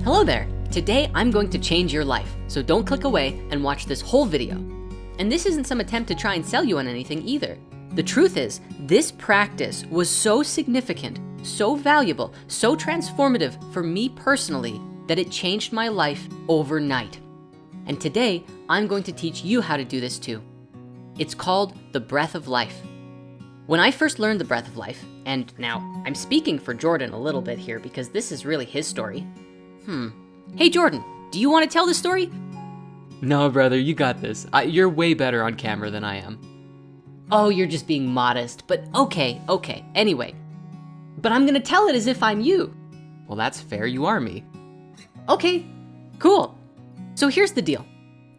Hello there. Today I'm going to change your life, so don't click away and watch this whole video. And this isn't some attempt to try and sell you on anything either. The truth is, this practice was so significant, so valuable, so transformative for me personally that it changed my life overnight. And today I'm going to teach you how to do this too. It's called the breath of life. When I first learned the breath of life, and now I'm speaking for Jordan a little bit here because this is really his story. Hey Jordan, do you want to tell the story? No, brother, you got this. You're way better on camera than I am. Oh, you're just being modest, but okay. Anyway, but I'm gonna tell it as if I'm you. Well, that's fair, you are me. Okay, cool. So here's the deal.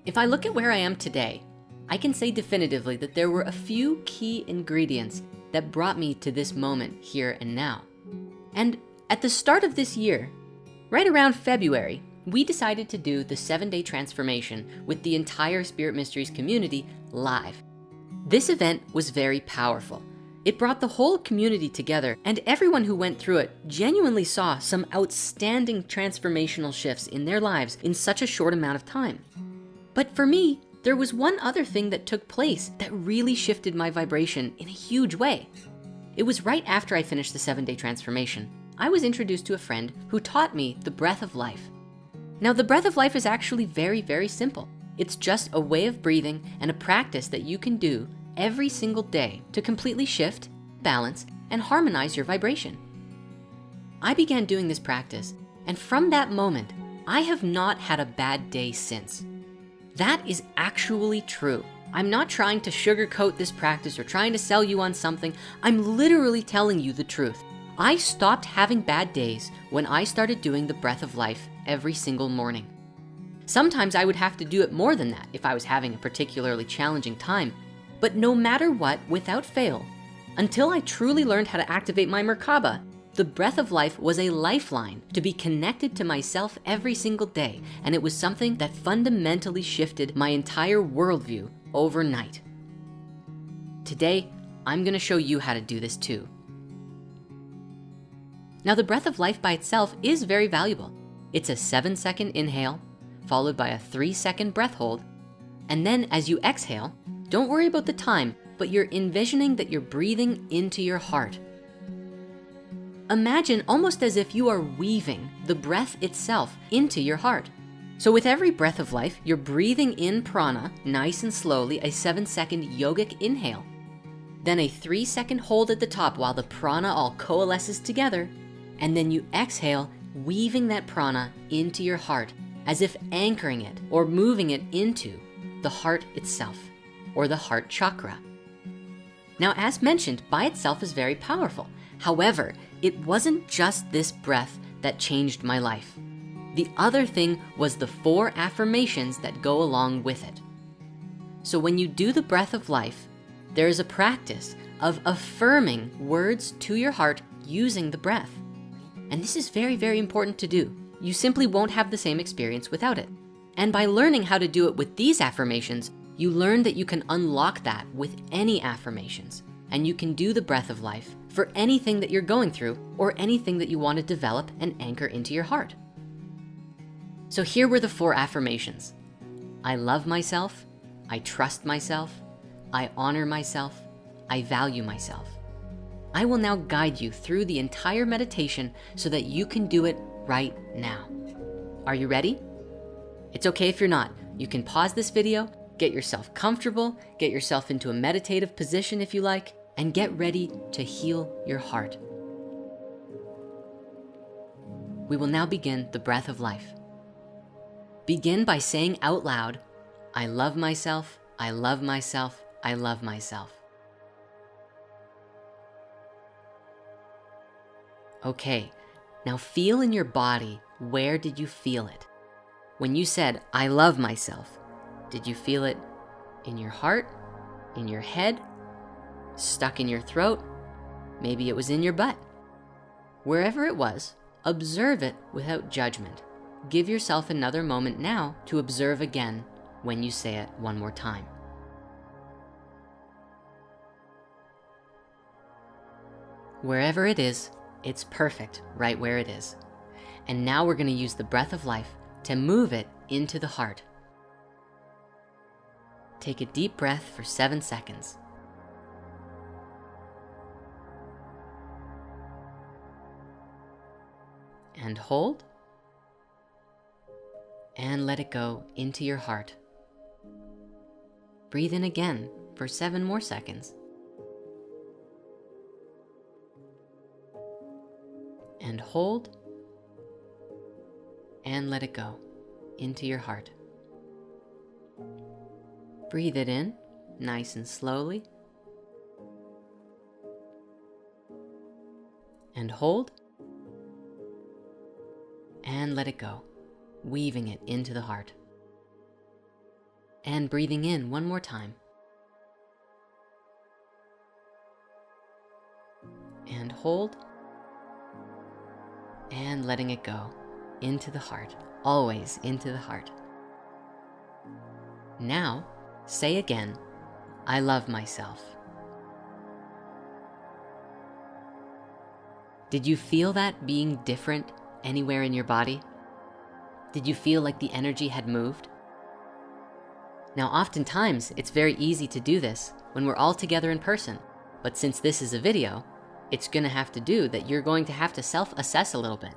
If I look at where I am today, I can say definitively that there were a few key ingredients that brought me to this moment here and now. And at the start of this year, right around February, we decided to do the 7-day transformation with the entire Spirit Mysteries community live. This event was very powerful. It brought the whole community together, and everyone who went through it genuinely saw some outstanding transformational shifts in their lives in such a short amount of time. But for me, there was one other thing that took place that really shifted my vibration in a huge way. It was right after I finished the 7-day transformation. I was introduced to a friend who taught me the breath of life. Now, the breath of life is actually very, very simple. It's just a way of breathing and a practice that you can do every single day to completely shift, balance, and harmonize your vibration. I began doing this practice, and from that moment, I have not had a bad day since. That is actually true. I'm not trying to sugarcoat this practice or trying to sell you on something. I'm literally telling you the truth. I stopped having bad days when I started doing the breath of life every single morning. Sometimes I would have to do it more than that if I was having a particularly challenging time. But no matter what, without fail, until I truly learned how to activate my Merkaba, the breath of life was a lifeline to be connected to myself every single day. And it was something that fundamentally shifted my entire worldview overnight. Today, I'm gonna show you how to do this too. Now, the breath of life by itself is very valuable. It's a 7-second inhale, followed by a 3-second breath hold. And then as you exhale, don't worry about the time, but you're envisioning that you're breathing into your heart. Imagine almost as if you are weaving the breath itself into your heart. So with every breath of life, you're breathing in prana, nice and slowly, a 7-second yogic inhale. Then a 3-second hold at the top while the prana all coalesces together. And then you exhale, weaving that prana into your heart as if anchoring it or moving it into the heart itself or the heart chakra. Now, as mentioned, by itself is very powerful. However, it wasn't just this breath that changed my life. The other thing was the 4 affirmations that go along with it. So when you do the breath of life, there is a practice of affirming words to your heart using the breath. And this is very, very important to do. You simply won't have the same experience without it. And by learning how to do it with these affirmations, you learn that you can unlock that with any affirmations. And you can do the breath of life for anything that you're going through or anything that you want to develop and anchor into your heart. So here were the 4 affirmations. I love myself. I trust myself. I honor myself. I value myself. I will now guide you through the entire meditation so that you can do it right now. Are you ready? It's okay if you're not. You can pause this video, get yourself comfortable, get yourself into a meditative position if you like, and get ready to heal your heart. We will now begin the breath of life. Begin by saying out loud, I love myself, I love myself, I love myself. Okay, now feel in your body, where did you feel it? When you said, I love myself, did you feel it in your heart, in your head, stuck in your throat? Maybe it was in your butt. Wherever it was, observe it without judgment. Give yourself another moment now to observe again when you say it one more time. Wherever it is, it's perfect right where it is. And now we're gonna use the breath of life to move it into the heart. Take a deep breath for 7 seconds. And hold. And let it go into your heart. Breathe in again for 7 more seconds. And hold. And let it go into your heart. Breathe it in, nice and slowly. And hold. And let it go, weaving it into the heart. And breathing in one more time. And hold. And letting it go into the heart, always into the heart. Now, say again, I love myself. Did you feel that being different anywhere in your body? Did you feel like the energy had moved? Now, oftentimes, it's very easy to do this when we're all together in person, but since this is a video, it's gonna have to do that you're going to have to self-assess a little bit.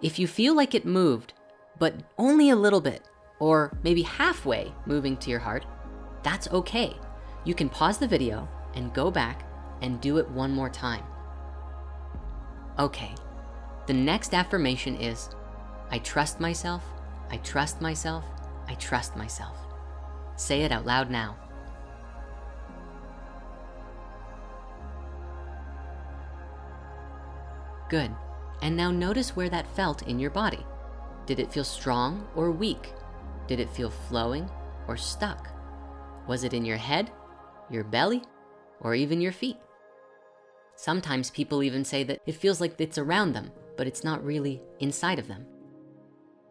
If you feel like it moved, but only a little bit, or maybe halfway moving to your heart, that's okay. You can pause the video and go back and do it one more time. Okay, the next affirmation is, I trust myself, I trust myself, I trust myself. Say it out loud now. Good, and now notice where that felt in your body. Did it feel strong or weak? Did it feel flowing or stuck? Was it in your head, your belly, or even your feet? Sometimes people even say that it feels like it's around them, but it's not really inside of them.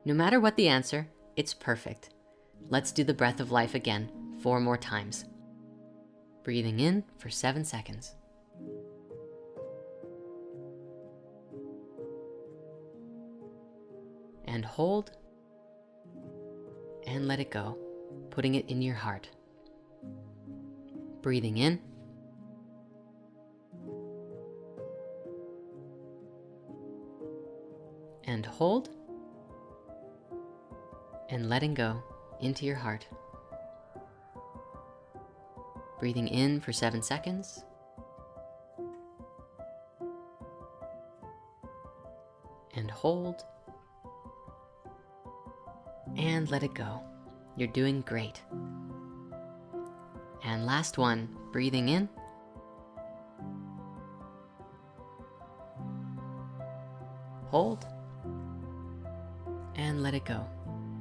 No matter what the answer, it's perfect. Let's do the breath of life again 4 more times. Breathing in for 7 seconds. And hold. And let it go, putting it in your heart. Breathing in. And hold. And letting go into your heart. Breathing in for 7 seconds. And hold. And let it go. You're doing great. And last one, breathing in. Hold. And let it go,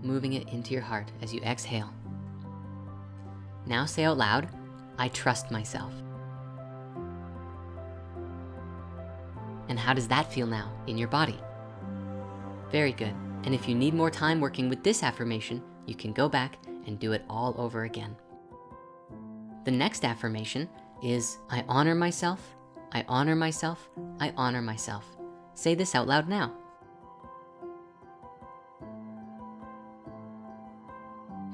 moving it into your heart as you exhale. Now say out loud, I trust myself. And how does that feel now in your body? Very good. And if you need more time working with this affirmation, you can go back and do it all over again. The next affirmation is, I honor myself, I honor myself, I honor myself. Say this out loud now.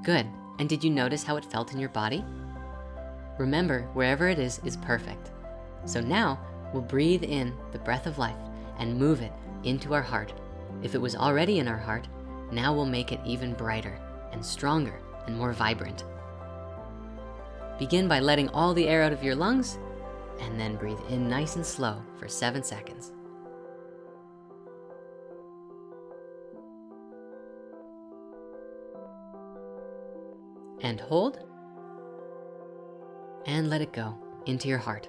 Good, and did you notice how it felt in your body? Remember, wherever it is perfect. So now, we'll breathe in the breath of life and move it into our heart. If it was already in our heart, now we'll make it even brighter and stronger and more vibrant. Begin by letting all the air out of your lungs, and then breathe in nice and slow for 7 seconds. And hold. And let it go into your heart.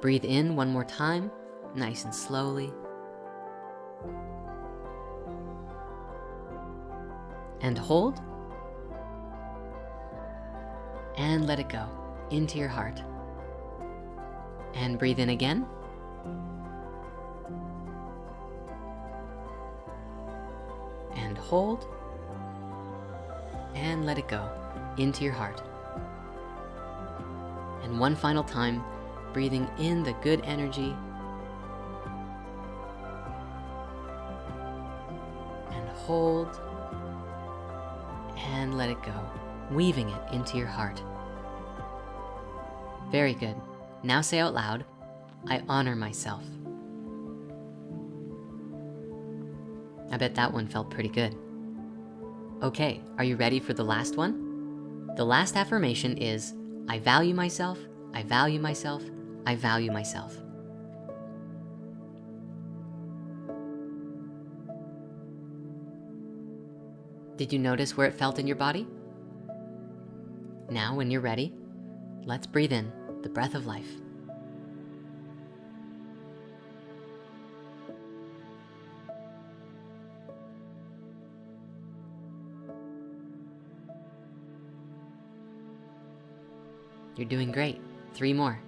Breathe in one more time, nice and slowly. And hold. And let it go into your heart. And breathe in again. And hold. And let it go into your heart. And one final time, breathing in the good energy. hold, and let it go, weaving it into your heart. Very good. Now say out loud, I honor myself. I bet that one felt pretty good. Okay, are you ready for the last one? The last affirmation is, I value myself, I value myself, I value myself. Did you notice where it felt in your body? Now, when you're ready, let's breathe in the breath of life. You're doing great. 3 more.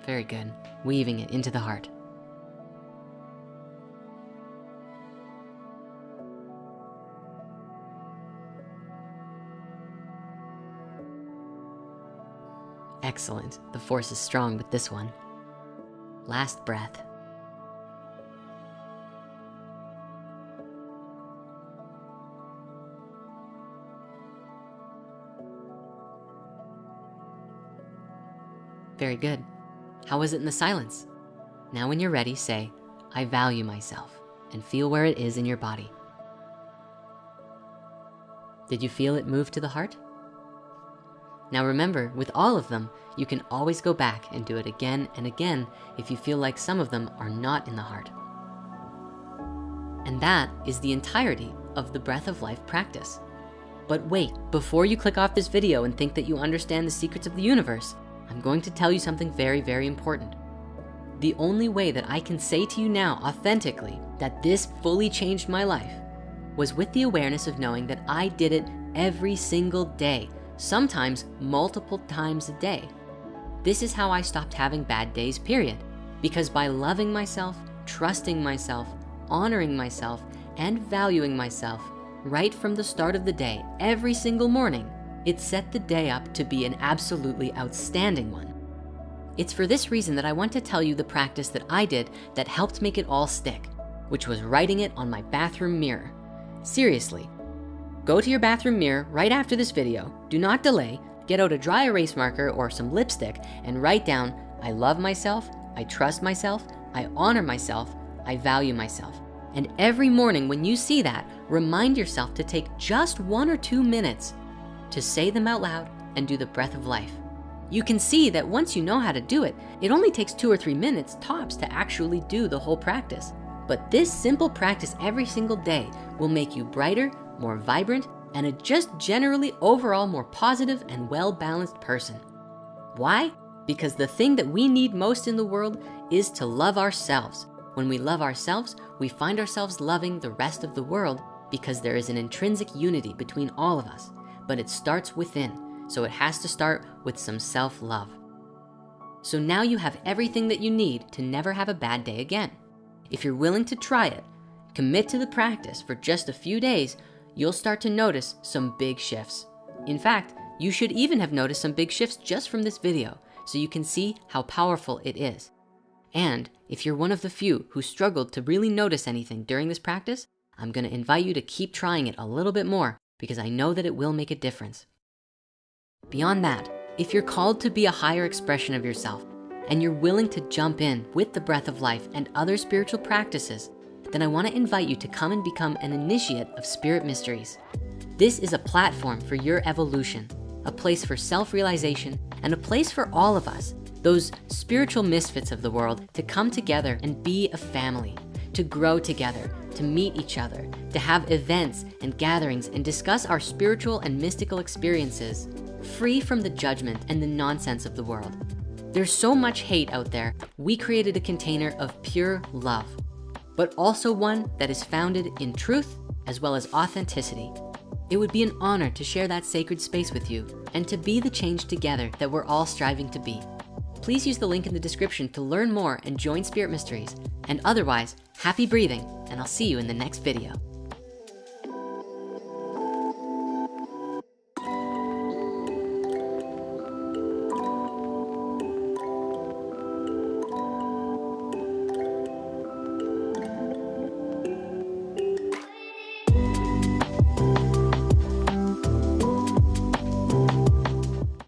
Very good. Weaving it into the heart. Excellent. The force is strong with this one. Last breath. Very good. How was it in the silence? Now when you're ready, say, I value myself, and feel where it is in your body. Did you feel it move to the heart? Now remember, with all of them, you can always go back and do it again and again if you feel like some of them are not in the heart. And that is the entirety of the Breath of Life practice. But wait, before you click off this video and think that you understand the secrets of the universe, I'm going to tell you something very, very important. The only way that I can say to you now authentically that this fully changed my life was with the awareness of knowing that I did it every single day, sometimes multiple times a day. This is how I stopped having bad days, period. Because by loving myself, trusting myself, honoring myself, and valuing myself right from the start of the day, every single morning, it set the day up to be an absolutely outstanding one. It's for this reason that I want to tell you the practice that I did that helped make it all stick, which was writing it on my bathroom mirror. Seriously, go to your bathroom mirror right after this video, do not delay, get out a dry erase marker or some lipstick and write down, I love myself, I trust myself, I honor myself, I value myself. And every morning when you see that, remind yourself to take just 1 or 2 minutes to say them out loud and do the breath of life. You can see that once you know how to do it, it only takes 2 or 3 minutes tops to actually do the whole practice. But this simple practice every single day will make you brighter, more vibrant, and a just generally overall more positive and well-balanced person. Why? Because the thing that we need most in the world is to love ourselves. When we love ourselves, we find ourselves loving the rest of the world because there is an intrinsic unity between all of us. But it starts within, so it has to start with some self-love. So now you have everything that you need to never have a bad day again. If you're willing to try it, commit to the practice for just a few days, you'll start to notice some big shifts. In fact, you should even have noticed some big shifts just from this video, so you can see how powerful it is. And if you're one of the few who struggled to really notice anything during this practice, I'm gonna invite you to keep trying it a little bit more because I know that it will make a difference. Beyond that, if you're called to be a higher expression of yourself and you're willing to jump in with the breath of life and other spiritual practices, then I wanna invite you to come and become an initiate of Spirit Mysteries. This is a platform for your evolution, a place for self-realization, and a place for all of us, those spiritual misfits of the world, to come together and be a family, to grow together, to meet each other, to have events and gatherings and discuss our spiritual and mystical experiences, free from the judgment and the nonsense of the world. There's so much hate out there. We created a container of pure love, but also one that is founded in truth as well as authenticity. It would be an honor to share that sacred space with you and to be the change together that we're all striving to be. Please use the link in the description to learn more and join Spirit Mysteries. And otherwise, happy breathing, and I'll see you in the next video.